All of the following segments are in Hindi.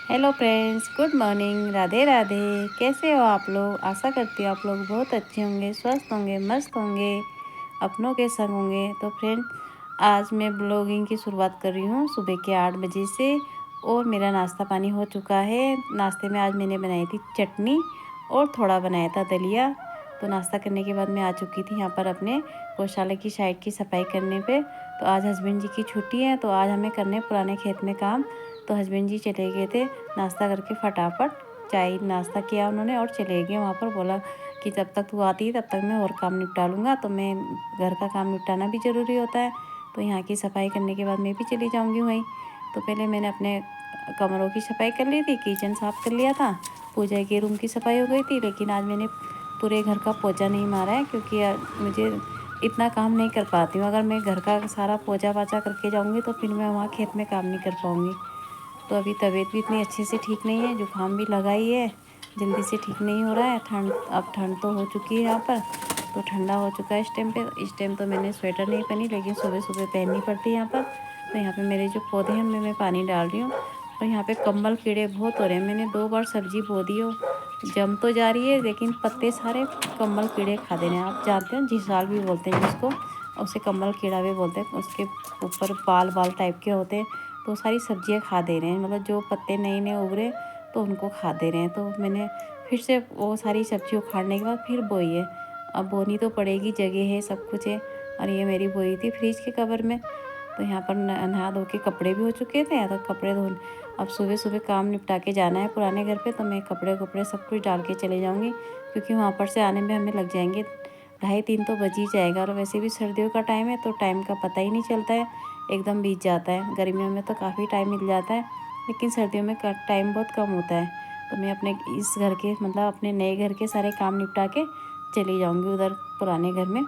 Hello friends, good morning. Radhe Radhe. कैसे हो आप लोग? आशा करती हूँ आप लोग बहुत अच्छे होंगे, स्वस्थ होंगे, मस्त होंगे, अपनों के संग होंगे। तो फ्रेंड, आज मैं ब्लॉगिंग की शुरुआत कर रही हूँ सुबह के 8 बजे से। और मेरा नाश्ता पानी हो चुका है। नाश्ते में आज मैंने बनाई थी चटनी और थोड़ा बनाया था दलिया। तो नाश्ता करने के बाद मैं आ चुकी थी यहाँ पर अपने गौशाला की साइड की सफाई करने पे। तो आज हस्बैंड जी की छुट्टी है, तो आज हमें करने पुराने खेत में काम। तो हस्बैंड जी चले गए थे, नाश्ता करके फटाफट चाय नाश्ता किया उन्होंने और चले गए वहाँ पर। बोला कि जब तक तू आती है तब तक मैं और काम निपटा लूँगा। तो मैं घर का काम निपटाना भी ज़रूरी होता है। तो यहाँ की सफाई करने के बाद मैं भी चली जाऊँगी वहीं। तो पहले मैंने अपने कमरों की सफाई कर ली थी, किचन साफ़ कर लिया था, पूजा के रूम की सफाई हो गई थी। लेकिन आज मैंने पूरे घर का पोछा नहीं मारा है, क्योंकि मुझे इतना काम नहीं कर पाती हूँ। अगर मैं घर का सारा पोछा पाछा करके जाऊँगी तो फिर मैं वहाँ खेत में काम नहीं कर पाऊँगी। तो अभी तबीयत भी इतनी अच्छे से ठीक नहीं है, जुकाम भी लगा ही है, जल्दी से ठीक नहीं हो रहा है। अब ठंड तो हो चुकी है यहाँ पर, तो ठंडा हो चुका है इस टाइम पे। इस टाइम तो मैंने स्वेटर नहीं पहनी, लेकिन सुबह सुबह पहननी पड़ती है यहाँ पर। तो यहाँ पे मेरे जो पौधे हैं उनमें मैं पानी डाल रही हूँ। और यहाँ पे कम्बल कीड़े बहुत हो रहे हैं। मैंने 2 बार सब्जी बो दी हो, जम तो जा रही है, लेकिन पत्ते सारे कम्बल कीड़े खा दे रहे हैं। आप जानते हैं झिसाल भी बोलते हैं जिसको, उसे कम्बल कीड़ा भी बोलते हैं। उसके ऊपर बाल बाल टाइप के होते हैं। तो सारी सब्जियां खा दे रहे हैं, मतलब जो पत्ते नए नए उभरे तो उनको खा दे रहे हैं। तो मैंने फिर से वो सारी सब्जी उखाड़ने के बाद फिर बोई है। अब बोनी तो पड़ेगी, जगह है, सब कुछ है। और ये मेरी बोई थी फ्रिज के कवर में। तो यहाँ पर नहा धो के कपड़े भी हो चुके थे, तो कपड़े धो अब सुबह सुबह काम निपटा के जाना है पुराने घर पे। तो मैं कपड़े सब कुछ डाल के चले जाऊँगी, क्योंकि वहाँ पर से आने में हमें लग जाएंगे 2:30-3 तो बज ही जाएगा। और वैसे भी सर्दियों का टाइम है तो टाइम का पता ही नहीं चलता है, एकदम बीत जाता है। गर्मियों में तो काफ़ी टाइम मिल जाता है, लेकिन सर्दियों में टाइम बहुत कम होता है। तो मैं अपने इस घर के मतलब अपने नए घर के सारे काम निपटा के चली जाऊँगी उधर पुराने घर में।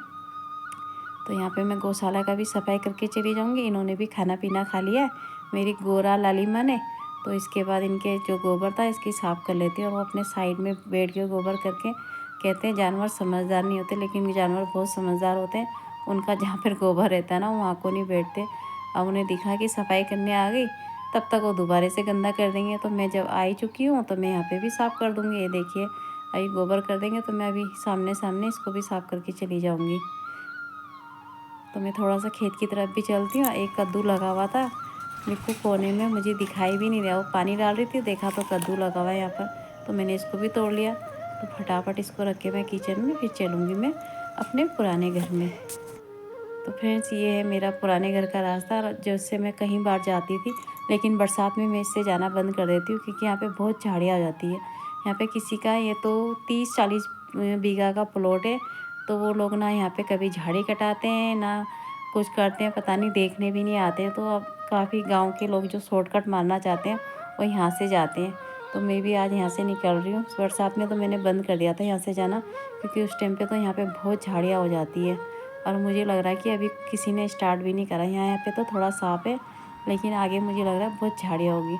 तो यहाँ पे मैं गौशाला का भी सफाई करके चली जाऊँगी। इन्होंने भी खाना पीना खा लिया है, मेरी गोरा लाली माँ ने। तो इसके बाद इनके जो गोबर था इसकी साफ़ कर लेती है। और वो अपने साइड में बैठ के गोबर करके कहते हैं जानवर समझदार नहीं होते, लेकिन जानवर बहुत समझदार होते हैं। उनका जहाँ पर गोबर रहता है ना, वहाँ को नहीं बैठते। अब उन्हें दिखा कि सफाई करने आ गई, तब तक वो दोबारा से गंदा कर देंगे। तो मैं जब आई चुकी हूँ तो मैं यहाँ पे भी साफ़ कर दूँगी। ये देखिए, अभी गोबर कर देंगे तो मैं अभी सामने सामने इसको भी साफ़ करके चली जाऊँगी। तो मैं थोड़ा सा खेत की तरफ भी चलती हूँ। एक कद्दू लगा हुआ था बिल्कुल कोने में, मुझे दिखाई भी नहीं दिया। वो पानी डाल रही थी, देखा तो कद्दू लगा हुआ है यहाँ पर, तो मैंने इसको भी तोड़ लिया। तो फटाफट इसको रख के मैं किचन में फिर चलूँगी मैं अपने पुराने घर में। तो फ्रेंड्स, ये है मेरा पुराने घर का रास्ता, जिससे मैं कहीं बार जाती थी। लेकिन बरसात में मैं इससे जाना बंद कर देती हूँ, क्योंकि यहाँ पे बहुत झाड़ियाँ हो जाती है। यहाँ पे किसी का ये तो 30-40 बीघा का प्लॉट है। तो वो लोग ना यहाँ पे कभी झाड़ी कटाते हैं ना कुछ करते हैं, पता नहीं, देखने भी नहीं आते हैं। तो अब काफ़ी गाँव के लोग जो शॉर्टकट मारना चाहते हैं वो यहाँ से जाते हैं। तो मैं भी आज यहाँ से निकल रही हूँ। बरसात में तो मैंने बंद कर दिया था यहाँ से जाना, क्योंकि उस टाइम पे तो यहाँ पे बहुत झाड़ियाँ हो जाती है। और मुझे लग रहा है कि अभी किसी ने स्टार्ट भी नहीं करा। यहाँ पे तो थोड़ा साफ है, लेकिन आगे मुझे लग रहा है बहुत झाड़ियाँ होगी।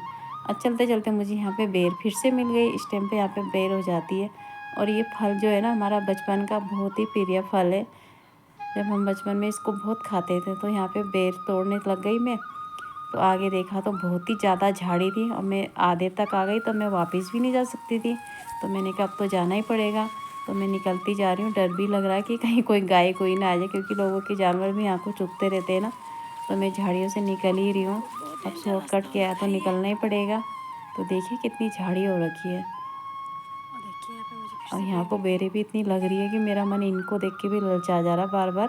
और चलते चलते मुझे यहाँ पे बेर फिर से मिल गई। इस टाइम पे यहाँ पे बेर हो जाती है। और ये फल जो है ना, हमारा बचपन का बहुत ही प्रिय फल है। जब हम बचपन में इसको बहुत खाते थे। तो यहाँ पे बेर तोड़ने लग गई मैं। तो आगे देखा तो बहुत ही ज़्यादा झाड़ी थी, और मैं आधे तक आ गई तो मैं वापस भी नहीं जा सकती थी। तो मैंने कहा अब तो जाना ही पड़ेगा। तो मैं निकलती जा रही हूँ। डर भी लग रहा है कि कहीं कोई गाय कोई ना आ जाए, क्योंकि लोगों के जानवर भी यहाँ को चुगते रहते हैं ना। तो मैं झाड़ियों से निकल ही रही हूँ। अब शॉर्टकट किया तो निकलना ही पड़ेगा। तो देखिए कितनी झाड़ी हो रखी है। और यहाँ को बेरे भी इतनी लग रही है कि मेरा मन इनको देख के भी ललचा जा रहा बार बार।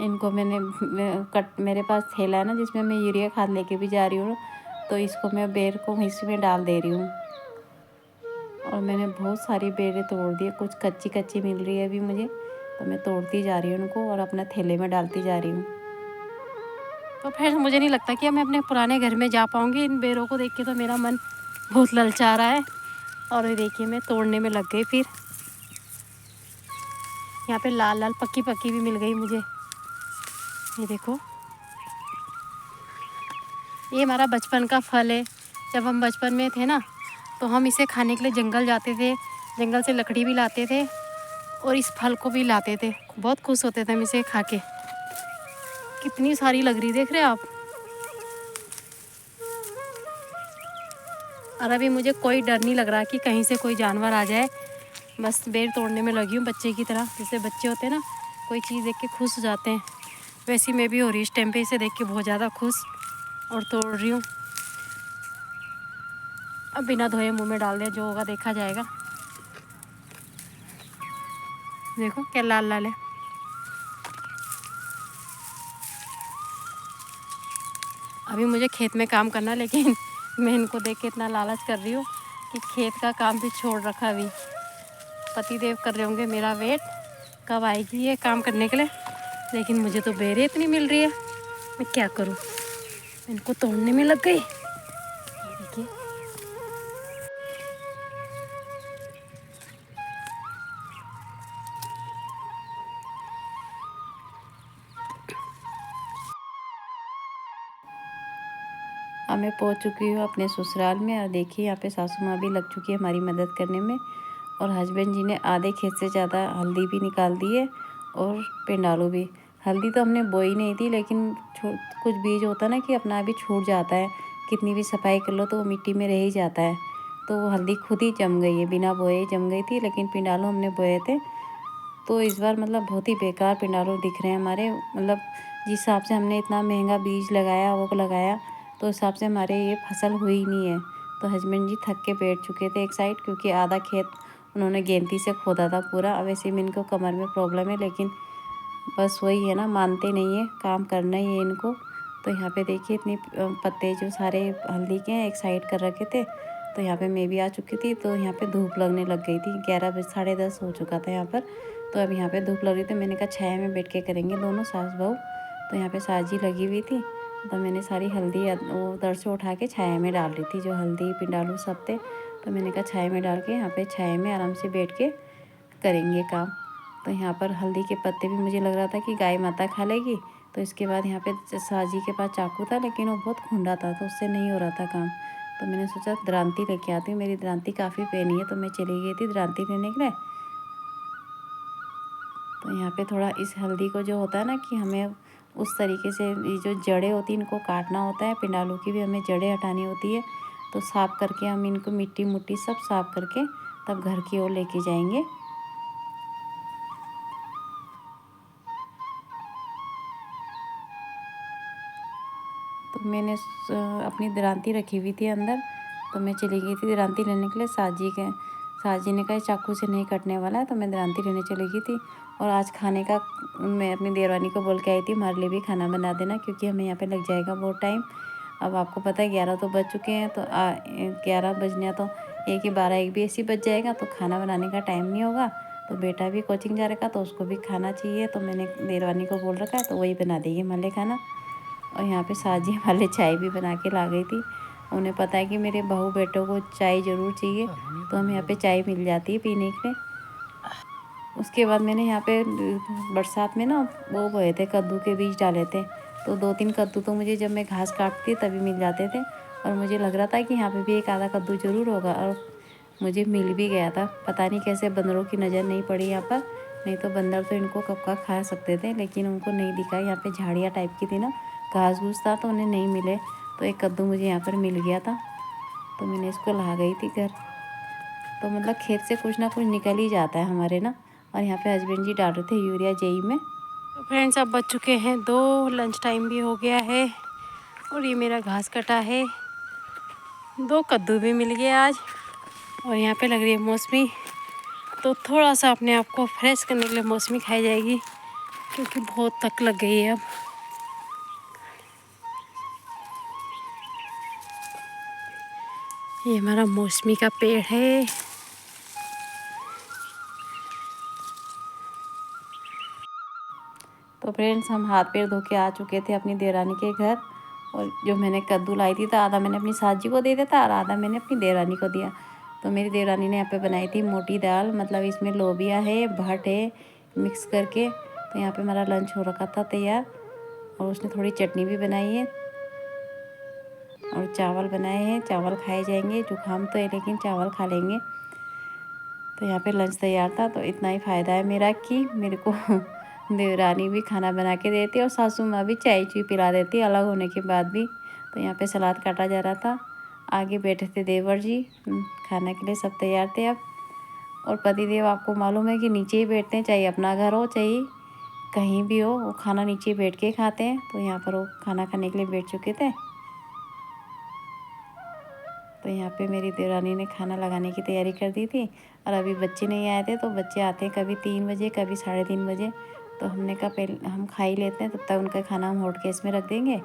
इनको मेरे पास थैला है ना, जिसमें मैं यूरिया खाद लेके भी जा रही हूँ। तो इसको मैं बेर को इसमें डाल दे रही हूँ। और मैंने बहुत सारी बेरें तोड़ दी, कुछ कच्ची कच्ची मिल रही है अभी मुझे। तो मैं तोड़ती जा रही हूँ उनको और अपने थैले में डालती जा रही हूँ। तो फिर मुझे नहीं लगता कि मैं अपने पुराने घर में जा पाऊँगी। इन बेरों को देख के तो मेरा मन बहुत ललचा रहा है। और ये देखिए मैं तोड़ने में लग गई। फिर यहाँ पे लाल लाल पक्की पक्की भी मिल गई मुझे। ये देखो, ये हमारा बचपन का फल है। जब हम बचपन में थे ना, तो हम इसे खाने के लिए जंगल जाते थे, जंगल से लकड़ी भी लाते थे और इस फल को भी लाते थे। बहुत खुश होते थे हम इसे खा के। कितनी सारी लग रही, देख रहे हैं आप। और अभी मुझे कोई डर नहीं लग रहा कि कहीं से कोई जानवर आ जाए। बस बेर तोड़ने में लगी हूँ बच्चे की तरह। जैसे बच्चे होते हैं ना, कोई चीज़ देख के खुश हो जाते हैं, वैसी मैं भी हो रही इस टाइम पे, इसे देख के बहुत ज़्यादा खुश, और तोड़ रही हूँ। अब बिना धोए मुंह में डाल दिया, जो होगा देखा जाएगा। देखो क्या लाल लाल है। अभी मुझे खेत में काम करना, लेकिन मैं इनको देख के इतना लालच कर रही हूँ कि खेत का काम भी छोड़ रखा। अभी पति देव कर रहे होंगे मेरा वेट, कब आएगी ये काम करने के लिए। लेकिन मुझे तो बेरे इतनी मिल रही है, मैं क्या करूँ। इनको तोड़ने में लग गई। ये देखिए, अब मैं पहुंच चुकी हूँ अपने ससुराल में। और देखिए यहाँ पे सासू माँ भी लग चुकी है हमारी मदद करने में। और हस्बैंड जी ने आधे खेत से ज़्यादा हल्दी भी निकाल दी है, और पिंडालू भी। हल्दी तो हमने बोई नहीं थी, लेकिन कुछ बीज होता है ना कि अपना भी छूट जाता है, कितनी भी सफाई कर लो तो वो मिट्टी में रह ही जाता है। तो वो हल्दी खुद ही जम गई है, बिना बोए जम गई थी। लेकिन पिंडालू हमने बोए थे, तो इस बार मतलब बहुत ही बेकार पिंडालू दिख रहे हैं हमारे। मतलब जिस हिसाब से हमने इतना महंगा बीज लगाया, वो लगाया, तो उस हिसाब से हमारे ये फसल हुई नहीं है। तो हस्बैंड जी थक के बैठ चुके थे एक साइड, क्योंकि आधा खेत उन्होंने गेंती से खोदा था पूरा। अब वैसे में इनको कमर में प्रॉब्लम है, लेकिन बस वही है ना, मानते नहीं है, काम करना ही है इनको। तो यहाँ पे देखिए इतनी पत्ते जो सारे हल्दी के हैं एक साइड कर रखे थे। तो यहाँ पे मैं भी आ चुकी थी, तो यहाँ पे धूप लगने लग गई थी। 11 बजे 10:30 हो चुका था यहाँ पर। तो अब यहाँ पे धूप लग रही थी, मैंने कहा छाया में बैठ के करेंगे दोनों सास बहू। तो यहाँ पे साजी लगी हुई थी, तो मैंने सारी हल्दी वो उधर से उठा के छाया में डाल रही थी, जो हल्दी पिंडालू सब थे। तो मैंने कहा छाया में डाल के यहाँ पे छाया में आराम से बैठ के करेंगे काम। तो यहाँ पर हल्दी के पत्ते भी मुझे लग रहा था कि गाय माता खा लेगी। तो इसके बाद यहाँ पे साजी के पास चाकू था, लेकिन वो बहुत खुंडा था, तो उससे नहीं हो रहा था काम। तो मैंने सोचा दरांती लेके आती हूँ, मेरी दरांती काफ़ी पैनी है। तो मैं चली गई थी दरांती लेने के लिए। तो यहाँ पे थोड़ा इस हल्दी को जो होता है ना कि हमें उस तरीके से ये जो जड़ें होती हैं इनको काटना होता है। पिंडालू की भी हमें जड़ें हटानी होती है। तो साफ़ करके हम इनको मिट्टी मुट्टी सब साफ़ करके तब घर की ओर लेके जाएंगे। तो मैंने अपनी दरांती रखी हुई थी अंदर। तो मैं चली गई थी दरांती लेने के लिए। साजी ने कहा चाकू से नहीं कटने वाला है, तो मैं दरांती लेने चली गई थी। और आज खाने का मैं अपनी देवरानी को बोल के आई थी हमारे लिए भी खाना बना देना, क्योंकि हमें यहाँ पे लग जाएगा बहुत टाइम। अब आपको पता है 11 तो बज चुके हैं, तो 11 बजने तो 1 ही 12 1 भी ऐसी बज जाएगा, तो खाना बनाने का टाइम नहीं होगा। तो बेटा भी कोचिंग जा रखा, तो उसको भी खाना चाहिए। तो मैंने देवरानी को बोल रखा है, तो वही बना देगी हमारे लिए खाना। और यहाँ पे साजी वाले चाय भी बना के ला गई थी। उन्हें पता है कि मेरे बहू बेटों को चाय ज़रूर चाहिए, तो हमें यहाँ पे चाय मिल जाती है पीने के लिए। उसके बाद मैंने यहाँ पे बरसात में ना वो बोए थे, कद्दू के बीज डाले थे। तो 2-3 कद्दू तो मुझे जब मैं घास काटती तभी मिल जाते थे। और मुझे लग रहा था कि यहाँ पे भी एक आधा कद्दू ज़रूर होगा, और मुझे मिल भी गया था। पता नहीं कैसे बंदरों की नज़र नहीं पड़ी यहाँ पर, नहीं तो बंदर तो इनको कब का खा सकते थे, लेकिन उनको नहीं दिखा। यहाँ पे झाड़ियाँ टाइप की थी ना, घास घूस था, तो उन्हें नहीं मिले। तो एक कद्दू मुझे यहाँ पर मिल गया था, तो मैंने इसको ला गई थी घर। तो मतलब खेत से कुछ ना कुछ निकल ही जाता है हमारे ना। और यहाँ पे हस्बैंड जी डाल रहे थे यूरिया जेई में। तो फ्रेंड्स अब बज चुके हैं 2, लंच टाइम भी हो गया है। और ये मेरा घास कटा है, 2 कद्दू भी मिल गए आज। और यहाँ पे लग रही है मौसमी, तो थोड़ा सा अपने आप को फ्रेश करने के लिए मौसमी खाई जाएगी, क्योंकि बहुत तक लग गई है अब। ये हमारा मौसमी का पेड़ है। तो फ्रेंड्स हम हाथ पैर धो के आ चुके थे अपनी देवरानी के घर। और जो मैंने कद्दू लाई थी, तो आधा मैंने अपनी साजी को दे दिया था और आधा मैंने अपनी देवरानी को दिया। तो मेरी देवरानी ने यहाँ पे बनाई थी मोटी दाल, मतलब इसमें लोबिया है, भट है, मिक्स करके। तो यहाँ पे हमारा लंच हो रखा था तैयार। और उसने थोड़ी चटनी भी बनाई है, और चावल बनाए हैं। चावल खाए जाएंगे, जुकाम तो है लेकिन चावल खा लेंगे। तो यहाँ पे लंच तैयार था। तो इतना ही फ़ायदा है मेरा कि मेरे को देवरानी भी खाना बना के देती और सासू माँ भी चाय चुई पिला देती अलग होने के बाद भी। तो यहाँ पे सलाद काटा जा रहा था। आगे बैठे थे देवर जी, खाने के लिए सब तैयार थे अब। और पतिदेव आपको मालूम है कि नीचे ही बैठते हैं, चाहे अपना घर हो चाहे कहीं भी हो, वो खाना नीचे बैठ के खाते हैं। तो यहाँ पर वो खाना खाने के लिए बैठ चुके थे। तो यहाँ पे मेरी देवरानी ने खाना लगाने की तैयारी कर दी थी। और अभी बच्चे नहीं आए थे, तो बच्चे आते हैं कभी 3 बजे कभी 3:30 बजे। तो हमने कहा पहले हम खा ही लेते हैं, तब तक उनका खाना हम हॉट केस में रख देंगे,